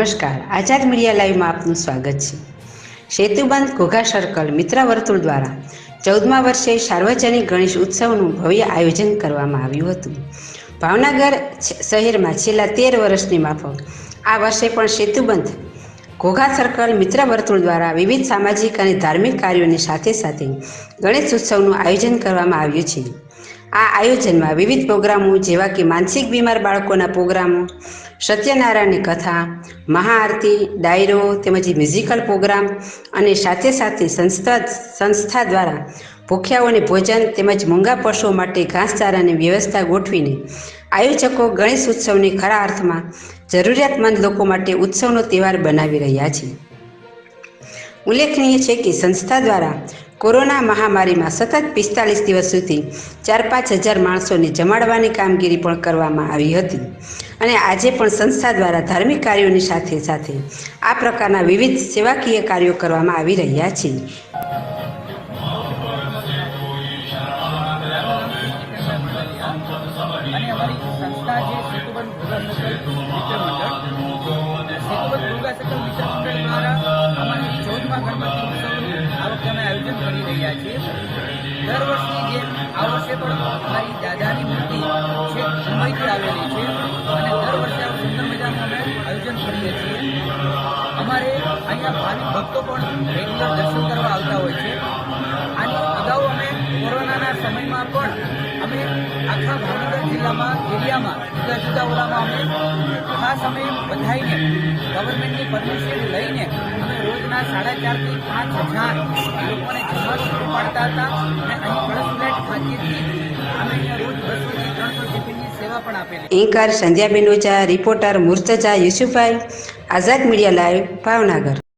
નમસ્કાર, આઝાદ મીડિયા લાઈવમાં આપનું સ્વાગત છે। સેતુબંધ ઘોઘા સર્કલ મિત્ર વર્તુળ દ્વારા 14મા વર્ષે સાર્વજનિક ગણેશ ઉત્સવનું ભવ્ય આયોજન કરવામાં આવ્યું હતું। ભાવનગર શહેરમાં છેલ્લા 13 વર્ષની માફક આ વર્ષે પણ સેતુબંધ ઘોઘા સર્કલ મિત્ર વર્તુળ દ્વારા વિવિધ સામાજિક અને ધાર્મિક કાર્યોની સાથે સાથે ગણેશ ઉત્સવનું આયોજન કરવામાં આવ્યું છે। આ આયોજનમાં વિવિધ પ્રોગ્રામો જેવા કે માનસિક બીમાર બાળકોના પ્રોગ્રામો, સત્યનારાયણની કથા, મહાઆરતી, ડાયરો તેમજ મ્યુઝિકલ પ્રોગ્રામ અને સાથે સાથે સંસ્થા દ્વારા ભૂખ્યાઓને ભોજન તેમજ મૂંગા પશુઓ માટે ઘાસચારાની વ્યવસ્થા ગોઠવીને આયોજકો ગણેશ ઉત્સવને ખરા અર્થમાં જરૂરિયાતમંદ લોકો માટે ઉત્સવનો તહેવાર બનાવી રહ્યા છે। ઉલ્લેખનીય છે કે સંસ્થા દ્વારા કોરોના મહામારીમાં સતત 45 દિવસ સુધી 4-5 હજાર માણસોને જમાડવાની કામગીરી પણ કરવામાં આવી હતી અને આજે પણ સંસ્થા દ્વારા ધાર્મિક કાર્યોની સાથે સાથે આ પ્રકારના વિવિધ સેવાકીય કાર્યો કરવામાં આવી રહ્યા છે। અને અમારી સંસ્થા જે સેતુબંધ ઘોઘા સર્કલ મિત્ર મંડળ દ્વારા અમારી 14મા ગણપતિ ઉત્સવનું આ વખતે અમે આયોજન કરી રહ્યા છીએ। દર વર્ષની જેમ આ વર્ષે પણ અમારી દાદાની મૂર્તિ છે મુંબઈથી આવેલી છે અને દર વર્ષે આ સુંદર મજાનું અમે આયોજન કરીએ છીએ। અમારે અહીંયા ભાવિક ભક્તો પણ રેગ્યુલર દર્શન કરવા આવતા હોય છે। આની અગાઉ અમે કોરોનાના સમયમાં પણ અમે આખા ભાવનગર જિલ્લામાં એરિયામાં જુદા જુદા ઓલામાં અમે ખાસ અમે બધાઈને ગવર્મેન્ટની પરમિશન લઈને અમે રોજના 4.5 થી 5 હજાર લોકોને જમવા પૂરું પાડતા હતા અને અહીં કળશ પ્લેટ ખાદ્યથી અમે અહીંયા રોજ 200 થી 300 ટિફિનની સેવા પણ આપેલી। એન્કર સંધ્યાબેન ઓઝા, રિપોર્ટર મુર્તજા યુસુફભાઈ, આઝાદ મીડિયા લાઈવ, ભાવનગર।